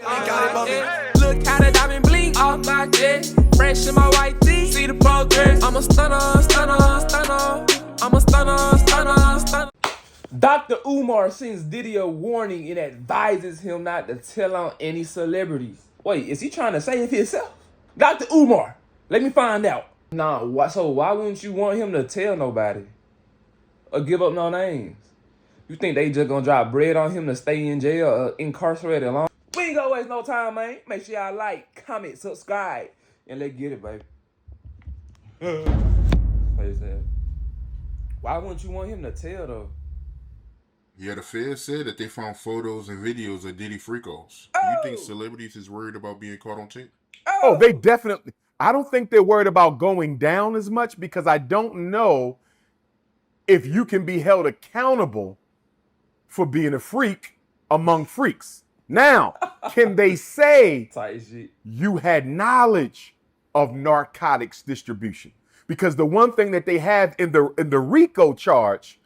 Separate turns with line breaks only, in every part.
Look how the diamond blink off my jet. Fresh in my white tee. See the progress. I'm a stunner, stunner, stunner. I'm a stunner, stunner, stunner. Dr. Umar sends Diddy a warning and advises him not to tell on any celebrities. Wait, is he trying to save himself? Dr. Umar, let me find out. Nah, so why wouldn't you want him to tell nobody? Or give up no names? You think they just gonna drop bread on him to stay in jail or incarcerated long? We ain't gonna waste no time, man. Make sure y'all like, comment, subscribe, and let's get it, baby. Why wouldn't you want him to tell, though?
Yeah, the Fed said that they found photos and videos of Diddy freak-offs. Do you think celebrities is worried about being caught on tape?
Oh, they definitely. I don't think they're worried about going down as much because I don't know if you can be held accountable for being a freak among freaks. Now, can they say you had knowledge of narcotics distribution? Because the one thing that they have in the RICO charge,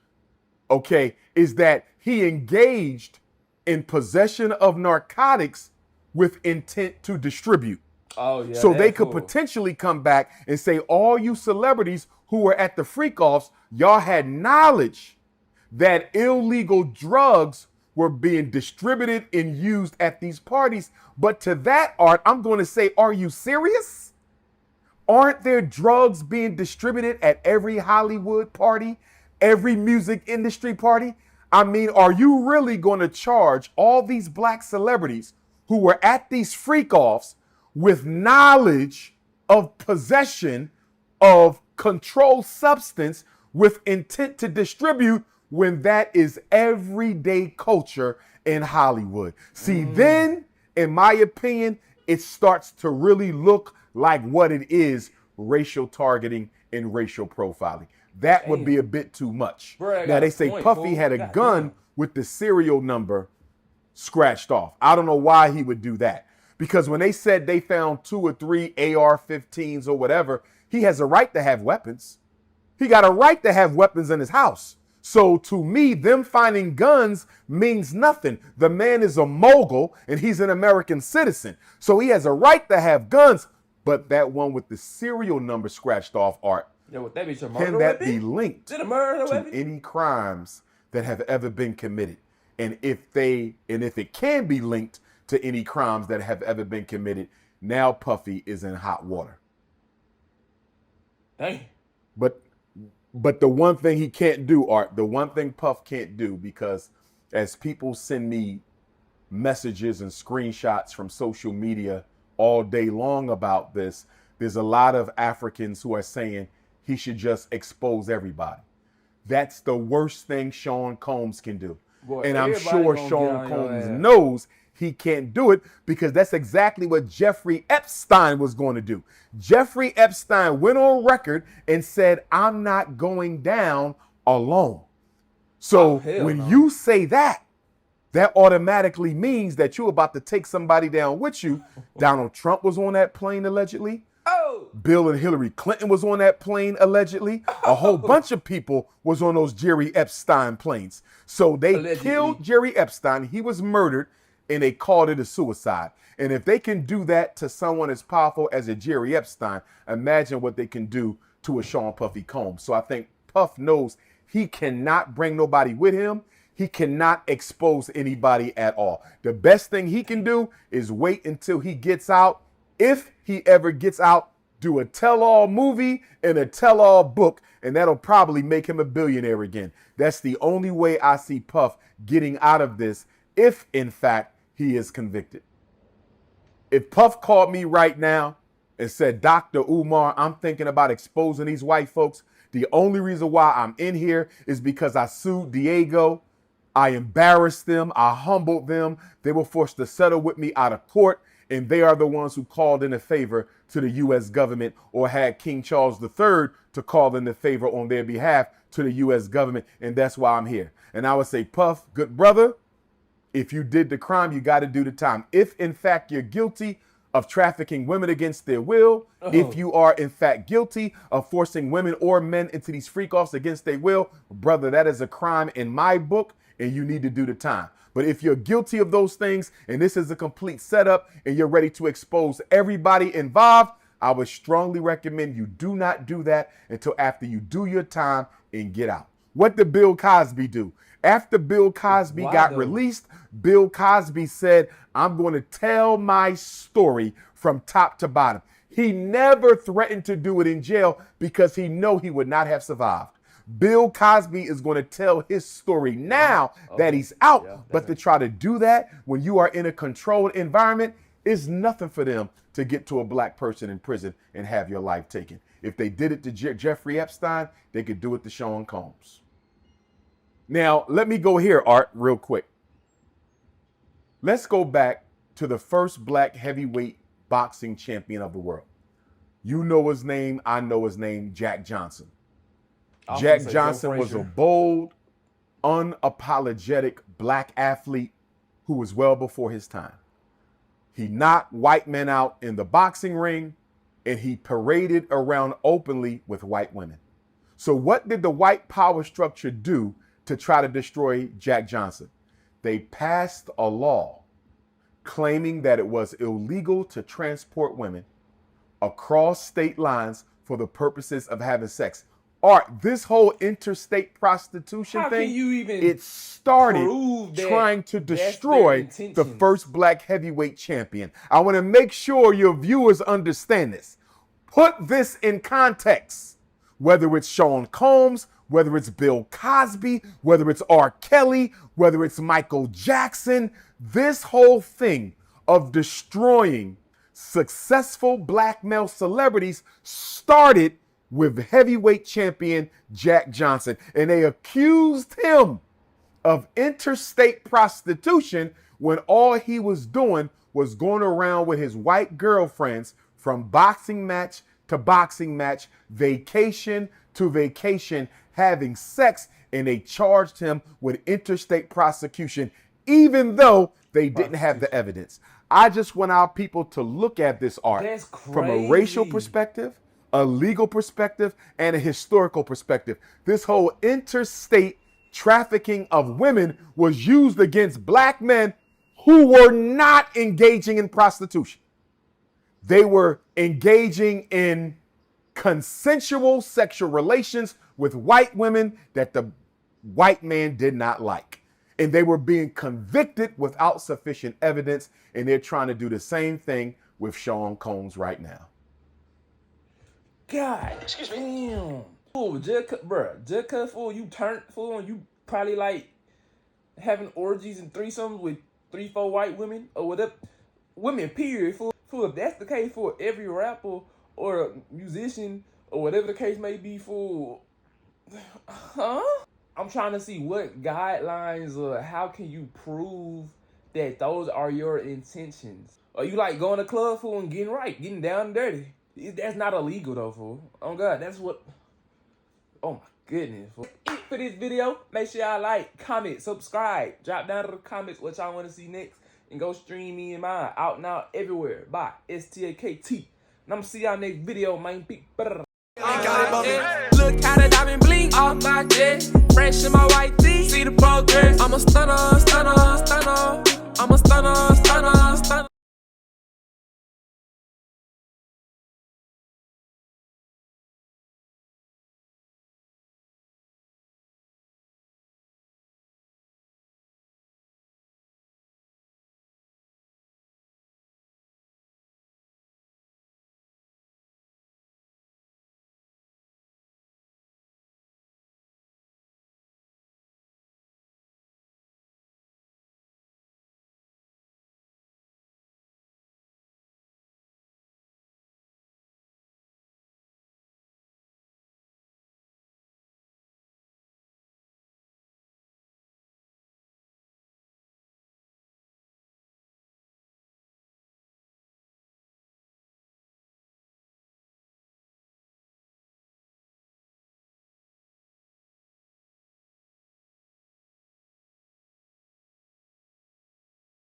okay, is that he engaged in possession of narcotics with intent to distribute.
Oh, yeah.
So they could potentially come back and say, all you celebrities who were at the freak-offs, y'all had knowledge that illegal drugs were being distributed and used at these parties. But to that, Art, I'm going to say, are you serious? Aren't there drugs being distributed at every Hollywood party, every music industry party? I mean, are you really going to charge all these black celebrities who were at these freak-offs with knowledge of possession of controlled substance with intent to distribute when that is everyday culture in Hollywood? See, then, in my opinion, it starts to really look like what it is, racial targeting and racial profiling. That would be a bit too much. Now, they say Puffy had a gun with the serial number scratched off. I don't know why he would do that. Because when they said they found 2 or 3 AR-15s or whatever, he has a right to have weapons. He got a right to have weapons in his house. So to me, them finding guns means nothing. The man is a mogul and he's an American citizen. So he has a right to have guns. But that one with the serial number scratched off, Art, can that be linked to any crimes that have ever been committed? And if it can be linked to any crimes that have ever been committed, now Puffy is in hot water.
Dang.
But the one thing he can't do, Art, the one thing Puff can't do, because as people send me messages and screenshots from social media all day long about this, there's a lot of Africans who are saying he should just expose everybody. That's the worst thing Sean Combs can do. Boy, and I'm sure Sean Combs knows he can't do it, because that's exactly what Jeffrey Epstein was going to do. Jeffrey Epstein went on record and said, I'm not going down alone. So when you say that, that automatically means that you're about to take somebody down with you. Donald Trump was on that plane, allegedly. Bill and Hillary Clinton was on that plane, allegedly. A whole bunch of people was on those Jerry Epstein planes. So they killed Jerry Epstein. He was murdered, and they called it a suicide. And if they can do that to someone as powerful as a Jerry Epstein, imagine what they can do to a Sean Puffy Combs. So I think Puff knows he cannot bring nobody with him. He cannot expose anybody at all. The best thing he can do is wait until he gets out. If he ever gets out, do a tell-all movie and a tell-all book, and that'll probably make him a billionaire again. That's the only way I see Puff getting out of this, if in fact he is convicted. If Puff called me right now and said, Dr. Umar, I'm thinking about exposing these white folks, the only reason why I'm in here is because I sued Diego. I embarrassed them. I humbled them. They were forced to settle with me out of court. And they are the ones who called in a favor to the U.S. government, or had King Charles III to call in a favor on their behalf to the U.S. government. And that's why I'm here. And I would say, Puff, good brother, if you did the crime, you got to do the time. If, in fact, you're guilty of trafficking women against their will, if you are, in fact, guilty of forcing women or men into these freak-offs against their will, brother, that is a crime in my book, and you need to do the time. But if you're guilty of those things and this is a complete setup and you're ready to expose everybody involved, I would strongly recommend you do not do that until after you do your time and get out. What did Bill Cosby do? After Bill Cosby got released, Bill Cosby said, I'm going to tell my story from top to bottom. He never threatened to do it in jail because he knew he would not have survived. Bill Cosby is going to tell his story now that he's out. But to try to do that when you are in a controlled environment is nothing for them to get to a black person in prison and have your life taken. If they did it to Jeffrey Epstein, they could do it to Sean Combs. Now, let me go here, Art, real quick. Let's go back to the first black heavyweight boxing champion of the world. You know his name, I know his name, Jack Johnson. Jack Johnson was a bold, unapologetic black athlete who was well before his time. He knocked white men out in the boxing ring, and he paraded around openly with white women. So what did the white power structure do to try to destroy Jack Johnson? They passed a law claiming that it was illegal to transport women across state lines for the purposes of having sex. Art, this whole interstate prostitution thing, it started trying to destroy the first black heavyweight champion. I want to make sure your viewers understand this. Put this in context. Whether it's Sean Combs, whether it's Bill Cosby, whether it's R. Kelly, whether it's Michael Jackson, this whole thing of destroying successful black male celebrities started with heavyweight champion Jack Johnson. And they accused him of interstate prostitution when all he was doing was going around with his white girlfriends from boxing match to boxing match, vacation to vacation, having sex, and they charged him with interstate prosecution, even though they didn't have the evidence. I just want our people to look at this, Art, from a racial perspective, a legal perspective, and a historical perspective. This whole interstate trafficking of women was used against black men who were not engaging in prostitution. They were engaging in consensual sexual relations with white women that the white man did not like. And they were being convicted without sufficient evidence, and they're trying to do the same thing with Sean Combs right now.
God, excuse me. Damn. Fool, just cause fool, you turned fool, and you probably like having orgies and threesomes with 3-4 white women or whatever. Women, period. Fool, if that's the case for every rapper or musician or whatever the case may be, fool. Huh? I'm trying to see what guidelines or how can you prove that those are your intentions. Are you like going to club, fool, and getting down and dirty? That's not illegal though, fool. Oh God, that's what. Oh my goodness, fool. That's it for this video. Make sure y'all like, comment, subscribe. Drop down to the comments what y'all want to see next, and go stream me and mine out now everywhere. Bye, STAKT. And I'm gonna see y'all next video, man. Look how the diamond blink off my jet, fresh in my white tee. See the progress. I'm a stunner, stunner, stunner. I'm a stunner, stunner.